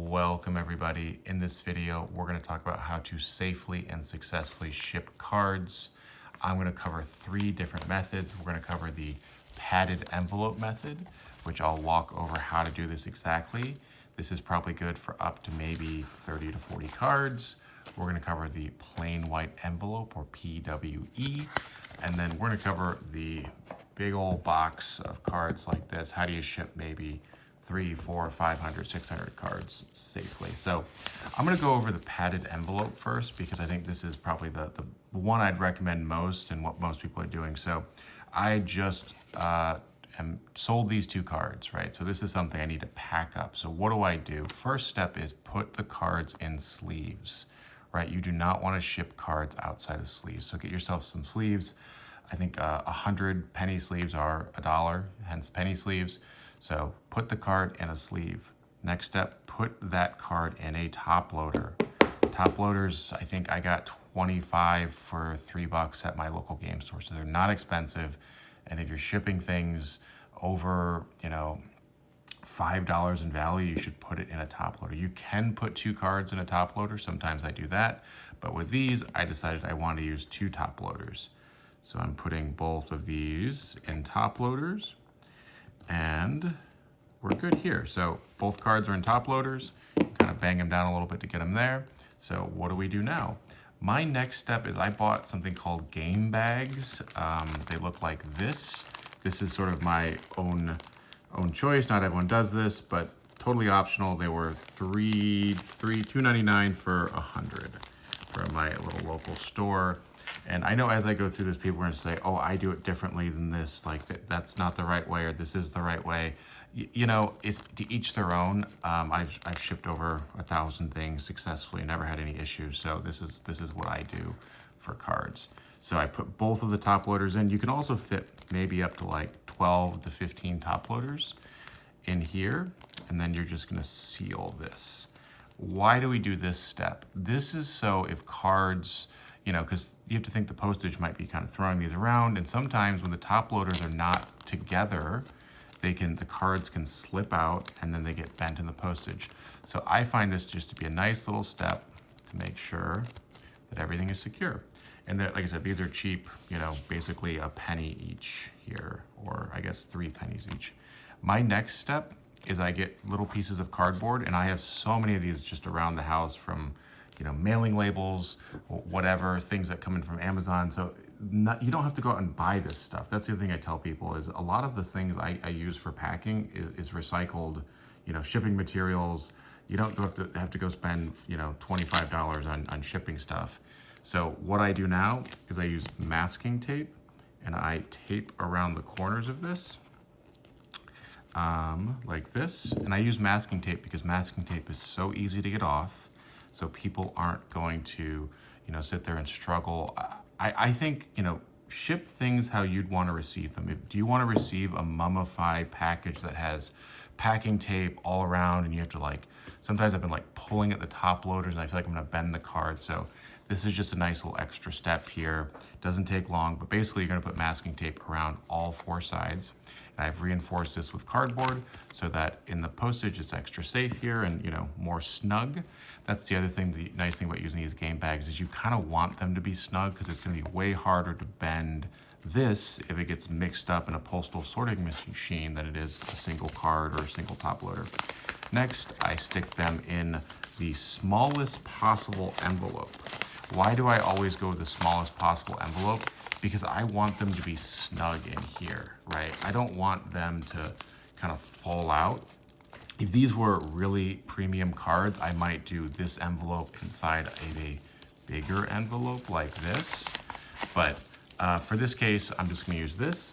Welcome everybody. In this video, we're going to talk about how to safely and successfully ship cards. I'm going to cover 3 different methods. We're going to cover the padded envelope method, which I'll walk over how to do this exactly. This is probably good for up to maybe 30 to 40 cards. We're going to cover the plain white envelope, or PWE, and then we're going to cover the big old box of cards like this. How do you ship maybe 300, 400, 500, 600 cards safely? So I'm going to go over the padded envelope first, because I think this is probably the one I'd recommend most and what most people are doing. So I just sold these 2 cards, right? So this is something I need to pack up. So what do? First step is put the cards in sleeves, right? You do not want to ship cards outside of sleeves. So get yourself some sleeves. I think 100 penny sleeves are $1, hence penny sleeves. So put the card in a sleeve. Next step, put that card in a top loader. Top loaders, I think I got 25 for $3 at my local game store. So they're not expensive. And if you're shipping things over, $5 in value, you should put it in a top loader. You can put 2 cards in a top loader. Sometimes I do that. But with these, I decided I want to use 2 top loaders. So I'm putting both of these in top loaders. And we're good here. So both cards are in top loaders. Kind of bang them down a little bit to get them there. So what do we do now? My next step is I bought something called game bags. They look like this. This is sort of my own choice. Not everyone does this, but totally optional. They were $2.99 for 100 from my little local store. And I know as I go through this, people are going to say, oh, I do it differently than this. Like, that's not the right way, or this is the right way. It's to each their own. I've shipped over 1,000 things successfully, never had any issues. So this is what I do for cards. So I put both of the top loaders in. You can also fit maybe up to like 12 to 15 top loaders in here. And then you're just going to seal this. Why do we do this step? This is so if cards, because you have to think the postage might be kind of throwing these around. And sometimes when the top loaders are not together, the cards can slip out and then they get bent in the postage. So I find this just to be a nice little step to make sure that everything is secure. And like I said, these are cheap, basically a penny each here, or I guess 3 pennies each. My next step is I get little pieces of cardboard, and I have so many of these just around the house from mailing labels, whatever, things that come in from Amazon. So you don't have to go out and buy this stuff. That's the other thing I tell people is a lot of the things I use for packing is recycled, shipping materials. You don't have to go spend, $25 on shipping stuff. So what I do now is I use masking tape, and I tape around the corners of this, like this. And I use masking tape because masking tape is so easy to get off. So people aren't going to, sit there and struggle. I think, ship things how you'd want to receive them. Do you want to receive a mummified package that has packing tape all around, and you have to sometimes I've been pulling at the top loaders and I feel like I'm going to bend the card. So this is just a nice little extra step here. Doesn't take long, but basically you're going to put masking tape around all 4 sides. And I've reinforced this with cardboard so that in the postage it's extra safe here and more snug. That's the other thing, the nice thing about using these game bags is you kind of want them to be snug, because it's going to be way harder to bend this if it gets mixed up in a postal sorting machine than it is a single card or a single top loader. Next, I stick them in the smallest possible envelope. Why do I always go with the smallest possible envelope? Because I want them to be snug in here, right? I don't want them to kind of fall out. If these were really premium cards, I might do this envelope inside of a bigger envelope like this. But for this case, I'm just gonna use this.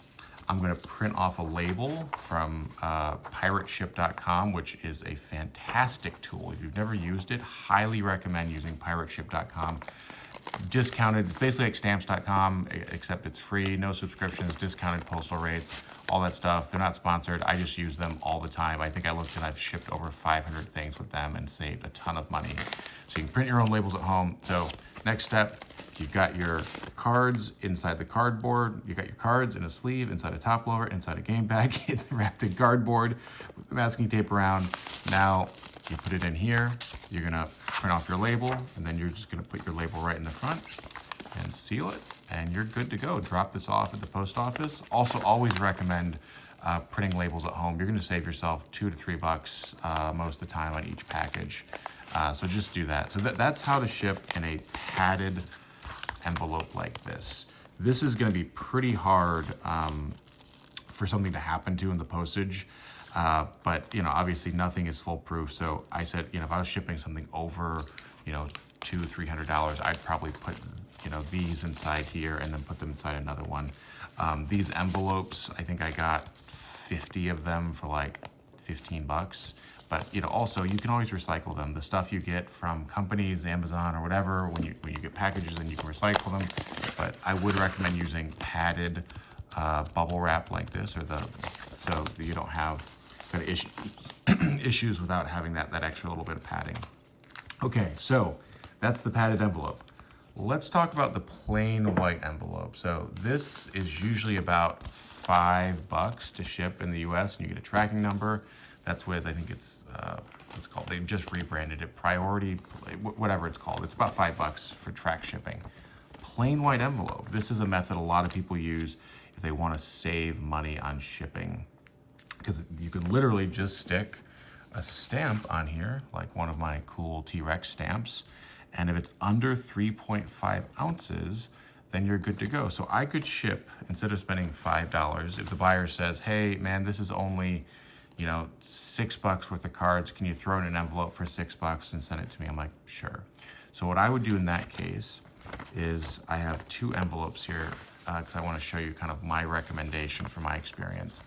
I'm gonna print off a label from pirateship.com, which is a fantastic tool. If you've never used it, highly recommend using pirateship.com. Discounted, it's basically like stamps.com, except it's free, no subscriptions, discounted postal rates, all that stuff. They're not sponsored. I just use them all the time. I think I've shipped over 500 things with them and saved a ton of money. So you can print your own labels at home. So next step, you've got your cards inside the cardboard. You got your cards in a sleeve, inside a top loader, inside a game bag, wrapped in cardboard, with the masking tape around. Now You put it in here, you're gonna print off your label, and then you're just gonna put your label right in the front and seal it, and you're good to go. Drop this off at the post office. Also, always recommend printing labels at home. You're gonna save yourself $2 to $3 most of the time on each package. So just do that. So that's how to ship in a padded envelope like this. This is gonna be pretty hard for something to happen to in the postage. But obviously nothing is foolproof. So I said, if I was shipping something over, $200, $300, I'd probably put, these inside here and then put them inside another one. These envelopes, I think I got 50 of them for like 15 bucks. But also you can always recycle them. The stuff you get from companies, Amazon or whatever, when you get packages, then you can recycle them. But I would recommend using padded bubble wrap like this, so that you don't have issues without having that extra little bit of padding. Okay, so that's the padded envelope. Let's talk about the plain white envelope. So this is usually about $5 to ship in the US, and you get a tracking number. That's with, I think it's called, they've just rebranded it, Priority, whatever it's called. It's about $5 for track shipping. Plain white envelope. This is a method a lot of people use if they want to save money on shipping, because you can literally just stick a stamp on here, like one of my cool T-Rex stamps, and if it's under 3.5 ounces, then you're good to go. So I could ship, instead of spending $5, if the buyer says, hey man, this is only $6 worth of cards, can you throw in an envelope for $6 and send it to me? I'm like, sure. So what I would do in that case is I have 2 envelopes here because I want to show you kind of my recommendation from my experience.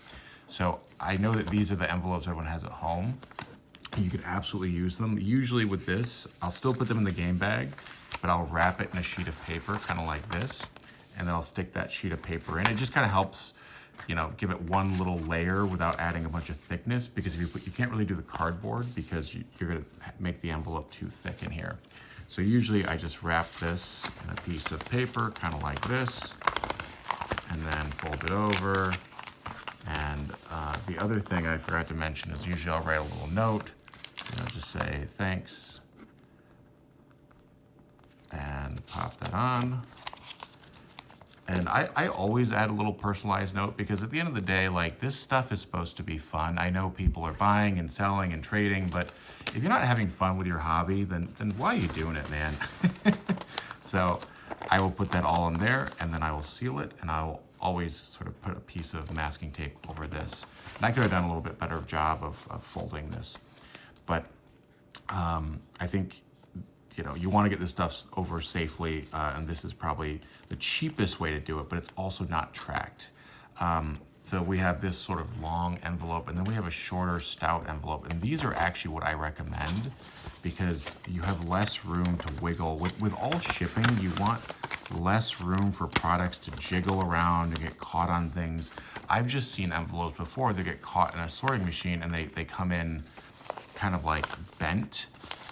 So I know that these are the envelopes everyone has at home. You could absolutely use them. Usually with this, I'll still put them in the game bag, but I'll wrap it in a sheet of paper, kind of like this, and then I'll stick that sheet of paper in. It just kind of helps, give it one little layer without adding a bunch of thickness, because if you can't really do the cardboard because you're gonna make the envelope too thick in here. So usually I just wrap this in a piece of paper, kind of like this, and then fold it over. And the other thing I forgot to mention is usually I'll write a little note, just say thanks, and pop that on. And I always add a little personalized note, because at the end of the day, like, this stuff is supposed to be fun. I know people are buying and selling and trading, but if you're not having fun with your hobby, then why are you doing it, man? So I will put that all in there, and then I will seal it, and I will always sort of put a piece of masking tape over this. And I could have done a little bit better job of folding this. But I think you want to get this stuff over safely, and this is probably the cheapest way to do it, but it's also not tracked. So we have this sort of long envelope, and then we have a shorter, stout envelope, and these are actually what I recommend, because you have less room to wiggle. With all shipping, you want less room for products to jiggle around and get caught on things. I've just seen envelopes before that get caught in a sorting machine, and they come in kind of like bent.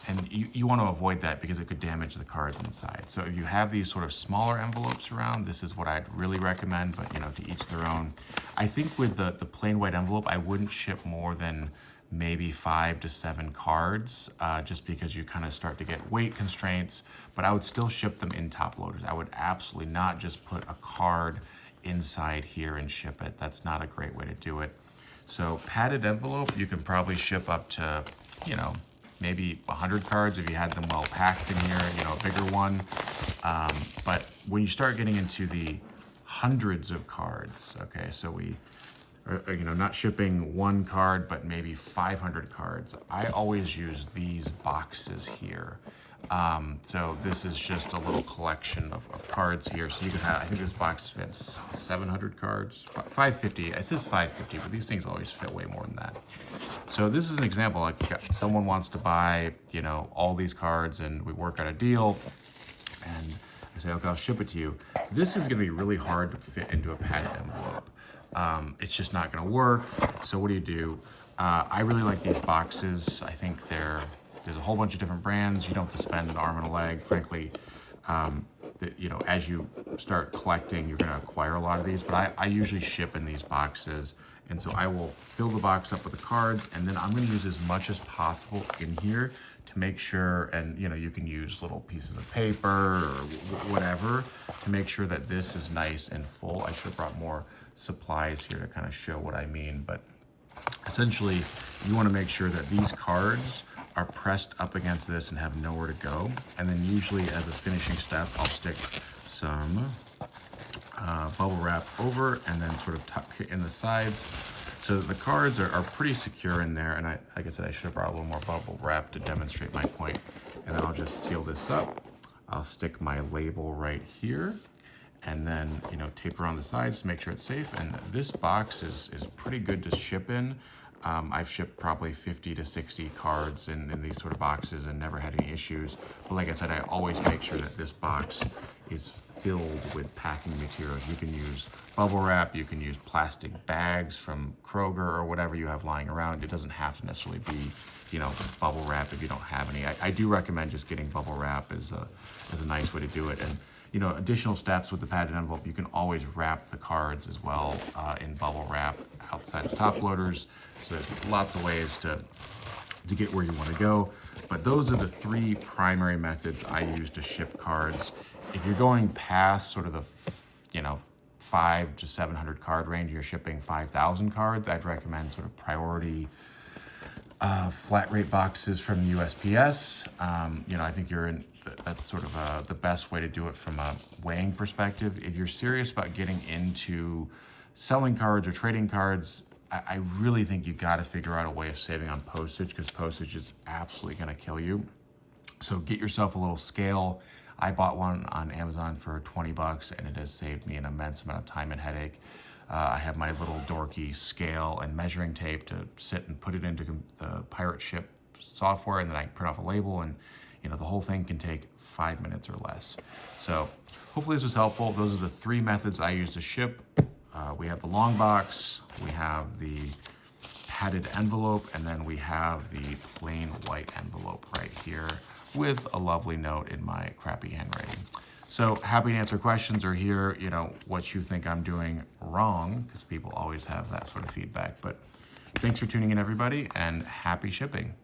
And you want to avoid that, because it could damage the cards inside. So if you have these sort of smaller envelopes around, this is what I'd really recommend, but to each their own. I think with the plain white envelope, I wouldn't ship more than maybe 5 to 7 cards, just because you kind of start to get weight constraints, but I would still ship them in top loaders. I would absolutely not just put a card inside here and ship it. That's not a great way to do it. So padded envelope, you can probably ship up to, maybe 100 cards if you had them well packed in here, a bigger one. But when you start getting into the hundreds of cards, okay, so we are, not shipping 1 card, but maybe 500 cards, I always use these boxes here. So this is just a little collection of cards here. So you can have, I think this box fits 700 cards, 550. It says 550, but these things always fit way more than that. So this is an example, like someone wants to buy, all these cards, and we work out a deal, and I say, okay, I'll ship it to you. This is gonna be really hard to fit into a padded envelope. It's just not gonna work. So what do? I really like these boxes. I think there's a whole bunch of different brands. You don't have to spend an arm and a leg. Frankly, as you start collecting, you're gonna acquire a lot of these, but I usually ship in these boxes, And so I will fill the box up with the cards, and then I'm gonna use as much as possible in here to make sure, and you know, you can use little pieces of paper or whatever to make sure that this is nice and full. I should have brought more supplies here to kind of show what I mean, but essentially you want to make sure that these cards are pressed up against this and have nowhere to go. And then usually as a finishing step, I'll stick some bubble wrap over and then sort of tuck it in the sides so that the cards are pretty secure in there. And like I said, I should have brought a little more bubble wrap to demonstrate my point. And then I'll just seal this up. I'll stick my label right here and then, you know, tape around the sides to make sure it's safe. And this box is pretty good to ship in. I've shipped probably 50 to 60 cards in these sort of boxes and never had any issues. But like I said, I always make sure that this box is filled with packing materials. You can use bubble wrap, you can use plastic bags from Kroger or whatever you have lying around. It doesn't have to necessarily be, you know, bubble wrap if you don't have any. I do recommend just getting bubble wrap as a nice way to do it. And you know, additional steps with the padded envelope, you can always wrap the cards as well in bubble wrap outside the top loaders. So there's lots of ways to get where you want to go. But those are the three primary methods I use to ship cards. If you're going past sort of the, you know, 500 to 700 card range, you're shipping 5,000 cards, I'd recommend sort of priority flat rate boxes from the USPS. You know, I think that's sort of the best way to do it from a weighing perspective. If you're serious about getting into selling cards or trading cards, I really think you got to figure out a way of saving on postage, because postage is absolutely going to kill you. So get yourself a little scale. I bought one on Amazon for 20 bucks and it has saved me an immense amount of time and headache. I have my little dorky scale and measuring tape to sit and put it into the Pirate Ship software, and then I can print off a label, and you know, the whole thing can take 5 minutes or less. So hopefully this was helpful. Those are the three methods I use to ship. We have the long box, we have the padded envelope, and then we have the plain white envelope right here with a lovely note in my crappy handwriting. So happy to answer questions or hear, you know, what you think I'm doing wrong, because people always have that sort of feedback. But thanks for tuning in, everybody, and happy shipping.